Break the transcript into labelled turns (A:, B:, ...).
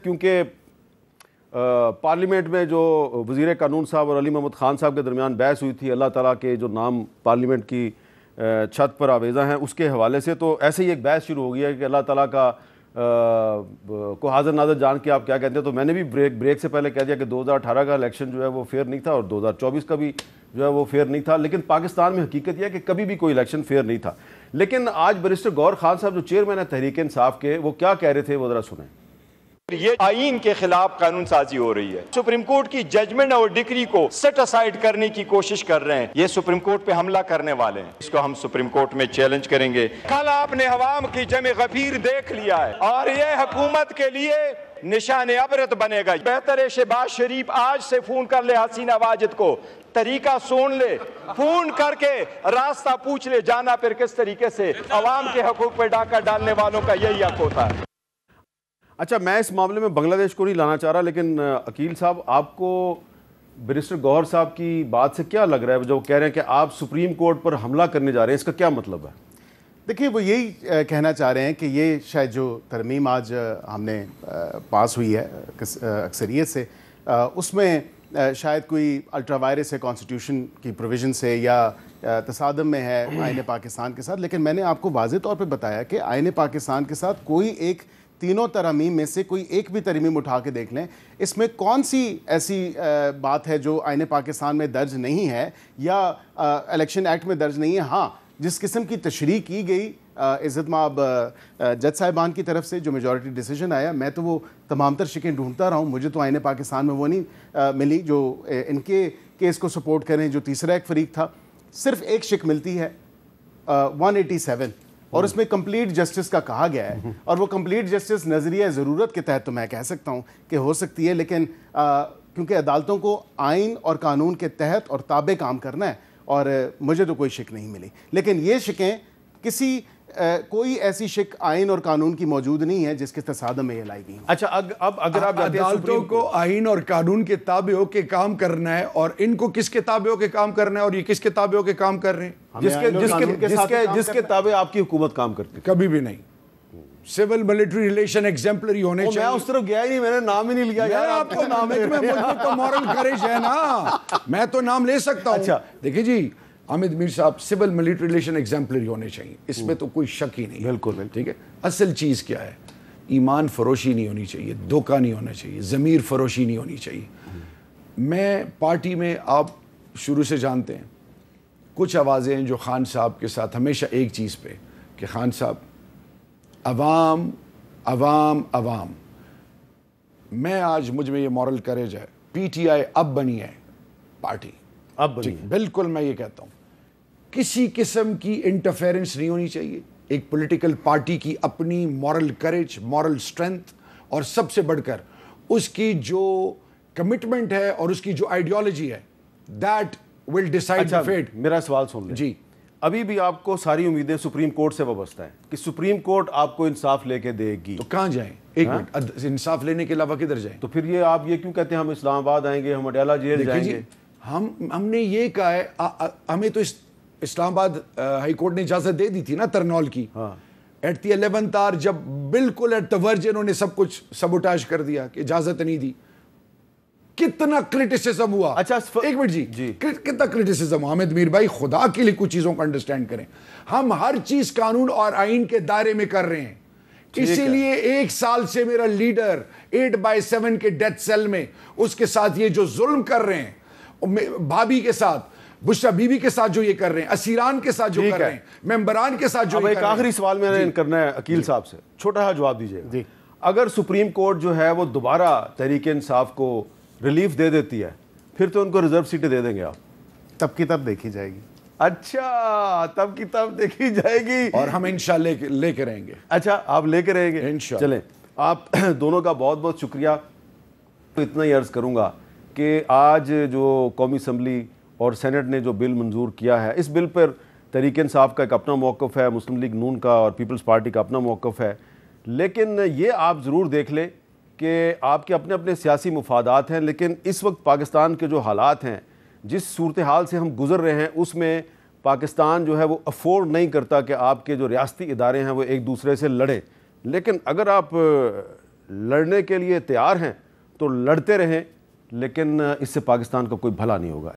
A: کیونکہ پارلیمنٹ میں جو وزیر قانون صاحب اور علی محمد خان صاحب کے درمیان بحث ہوئی تھی اللہ تعالیٰ کے جو نام پارلیمنٹ کی چھت پر آویزہ ہیں اس کے حوالے سے، تو ایسے ہی ایک بحث شروع ہو گئی ہے کہ اللہ تعالیٰ کا کو حاضر ناظر جان کے آپ کیا کہتے ہیں. تو میں نے بھی بریک سے پہلے کہہ دیا کہ 2018 کا الیکشن جو ہے وہ فیئر نہیں تھا اور 2024 کا بھی جو ہے وہ فیئر نہیں تھا. لیکن پاکستان میں حقیقت یہ ہے کہ کبھی بھی کوئی الیکشن فیئر نہیں تھا. لیکن آج بیرسٹر گوہر خان صاحب جو چیئرمین ہے تحریک انصاف کے، وہ کیا کہہ رہے تھے وہ ذرا سنیں.
B: یہ آئین کے خلاف قانون سازی ہو رہی ہے. سپریم کورٹ کی ججمنٹ اور ڈگری کو سیٹ اسائیڈ کرنے کی کوشش کر رہے ہیں. یہ سپریم کورٹ پہ حملہ کرنے والے ہیں. اس کو ہم سپریم کورٹ میں چیلنج کریں گے. کل آپ نے عوام کی جمع غفیر دیکھ لیا ہے اور یہ حکومت کے لیے نشان عبرت بنے گا. بہتر ہے شہباز شریف آج سے فون کر لے حسینہ واجد کو، طریقہ سن لے، فون کر کے راستہ پوچھ لے جانا پھر کس طریقے سے. عوام کے حقوق پہ ڈاکہ ڈالنے والوں کا یہی حق ہوتا ہے.
A: اچھا، میں اس معاملے میں بنگلہ دیش کو نہیں لانا چاہ رہا، لیکن عقیل صاحب آپ کو بیرسٹر گوہر صاحب کی بات سے کیا لگ رہا ہے جو کہہ رہے ہیں کہ آپ سپریم کورٹ پر حملہ کرنے جا رہے ہیں؟ اس کا کیا مطلب ہے؟
C: دیکھیے، وہ یہی کہنا چاہ رہے ہیں کہ یہ شاید جو ترمیم آج ہم نے پاس ہوئی ہے اکثریت سے، اس میں شاید کوئی الٹرا وائرس ہے کانسٹیٹیوشن کی پروویژن سے یا تصادم میں ہے آئین پاکستان کے ساتھ. لیکن میں نے آپ کو واضح طور پہ بتایا کہ آئین پاکستان کے ساتھ کوئی ایک تینوں ترامیم میں سے کوئی ایک بھی ترمیم اٹھا کے دیکھ لیں، اس میں کون سی ایسی بات ہے جو آئین پاکستان میں درج نہیں ہے یا الیکشن ایکٹ میں درج نہیں ہے. ہاں، جس قسم کی تشریح کی گئی عزت مآب جج صاحبان کی طرف سے جو میجورٹی ڈیسیجن آیا، میں تو وہ تمام تر شکیں ڈھونڈتا رہا ہوں. مجھے تو آئین پاکستان میں وہ نہیں ملی جو ان کے کیس کو سپورٹ کریں. جو تیسرا ایک فریق تھا، صرف ایک شک ملتی ہے 187، اور اس میں کمپلیٹ جسٹس کا کہا گیا ہے. اور وہ کمپلیٹ جسٹس نظریہ ضرورت کے تحت تو میں کہہ سکتا ہوں کہ ہو سکتی ہے، لیکن کیونکہ عدالتوں کو آئین اور قانون کے تحت اور تابع کام کرنا ہے، اور مجھے تو کوئی شک نہیں ملی. لیکن یہ شکیں کوئی ایسی شک آئین اور قانون کی موجود نہیں ہے جس کے تصادم میں یہ لائی گئی.
A: اچھا، اب اگر آپ
D: عدالتوں کو آئین اور قانون کے تابع ہو کے کام کرنا ہے، اور ان کو کس کے تابع ہو کے کام کرنا ہے، اور یہ کس کے تابع ہو کے کام کر رہے ہیں؟
A: جس کے تابع آپ کی حکومت کام کرتی ہے.
D: کبھی بھی نہیں. سول ملٹری ریلیشن ایگزمپلری ہونے چاہیے.
A: میں اس طرف گیا ہی نہیں، میں نے نام ہی نہیں لیا.
D: یار آپ کو نام ہے، مجھ کو تو مورل کریج ہے نا، میں تو نام لے سکتا ہوں.
A: اچھا
D: دیکھیں جی حامد میر صاحب، سول ملٹری ریلیشن ایگزمپلری ہونے چاہیے، اس میں تو کوئی شک ہی نہیں.
A: بالکل
D: ٹھیک ہے. اصل چیز کیا ہے؟ ایمان فروشی نہیں ہونی چاہیے، دھوکہ نہیں ہونا چاہیے، ضمیر فروشی نہیں ہونی چاہیے. میں پارٹی میں، آپ شروع سے جانتے ہیں، کچھ آوازیں ہیں جو خان صاحب کے ساتھ ہمیشہ ایک چیز پہ کہ خان صاحب عوام عوام عوام. میں آج مجھ میں یہ مورل کریج ہے. پی ٹی آئی اب بنی ہے پارٹی،
A: اب بنی.
D: بالکل میں یہ کہتا ہوں کسی قسم کی انٹرفیرنس نہیں ہونی چاہیے. ایک پولیٹیکل پارٹی کی اپنی مورل کریج، مورل سٹرینتھ، اور سب سے بڑھ کر اس کی جو کمٹمنٹ ہے اور اس کی جو آئیڈیالوجی ہے، that will decide the fate.
A: میرا سوال سن لیں.
D: جی،
A: ابھی بھی آپ کو ساری امیدیں سپریم کورٹ سے وابستہ ہیں کہ سپریم کورٹ آپ کو انصاف لے کے دے گی.
D: تو کہاں جائیں؟ ایک منٹ، انصاف لینے کے علاوہ کدھر جائیں؟
A: تو پھر یہ آپ یہ کیوں کہتے ہیں ہم اسلام آباد آئیں گے، ہم اڈیالہ جیل جائیں گے؟
D: ہم نے یہ کہا ہے، ہمیں تو اسلام آباد ہائی کورٹ نے اجازت دے دی تھی نا ترنول کی. ایٹ دی 11th آور جب بالکل ایٹ دی ورج انہوں نے سب کچھ سبوٹاج کر دیا کہ اجازت نہیں دی. کتنا کرٹیسزم ہوا.
A: اچھا
D: ایک منٹ جی، کتنا کرٹیسزم. حامد میر بھائی خدا کے لیے کچھ چیزوں کو انڈرسٹینڈ کریں. ہم ہر چیز قانون اور آئین کے دائرے میں کر رہے ہیں. اسی لیے 1 سال سے میرا لیڈر 8/7 کے ڈیتھ سیل میں، اس کے ساتھ یہ جو ظلم کر رہے ہیں، بھابھی کے ساتھ، بشرا بی بی کے ساتھ جو یہ کر رہے ہیں، اسیران کے ساتھ جو کر رہے ہیں، ممبران کے ساتھ جو یہ کر رہے ہیں.
A: ایک آخری سوال میں نے کرنا ہے عقیل صاحب سے، چھوٹا سا جواب دیجیے. اگر سپریم کورٹ جو ہے وہ دوبارہ تحریک انصاف کو ریلیف دے دیتی ہے، پھر تو ان کو ریزرو سیٹیں دے دیں گے آپ؟
C: تب کی تب دیکھی جائے گی.
A: اچھا، تب کی تب دیکھی جائے گی،
D: اور ہم انشاءاللہ لے کے رہیں گے.
A: اچھا، آپ لے کے رہیں گے
D: انشاءاللہ.
A: چلیں، آپ دونوں کا بہت بہت شکریہ. اتنا ہی عرض کروں گا کہ آج جو قومی اسمبلی اور سینٹ نے جو بل منظور کیا ہے، اس بل پر تحریک انصاف کا ایک اپنا موقف ہے، مسلم لیگ نون کا اور پیپلز پارٹی کا اپنا موقف ہے. لیکن یہ آپ ضرور دیکھ لیں کہ آپ کے اپنے اپنے سیاسی مفادات ہیں، لیکن اس وقت پاکستان کے جو حالات ہیں، جس صورتحال سے ہم گزر رہے ہیں، اس میں پاکستان جو ہے وہ افورڈ نہیں کرتا کہ آپ کے جو ریاستی ادارے ہیں وہ ایک دوسرے سے لڑیں. لیکن اگر آپ لڑنے کے لیے تیار ہیں تو لڑتے رہیں، لیکن اس سے پاکستان کا کوئی بھلا نہیں ہوگا۔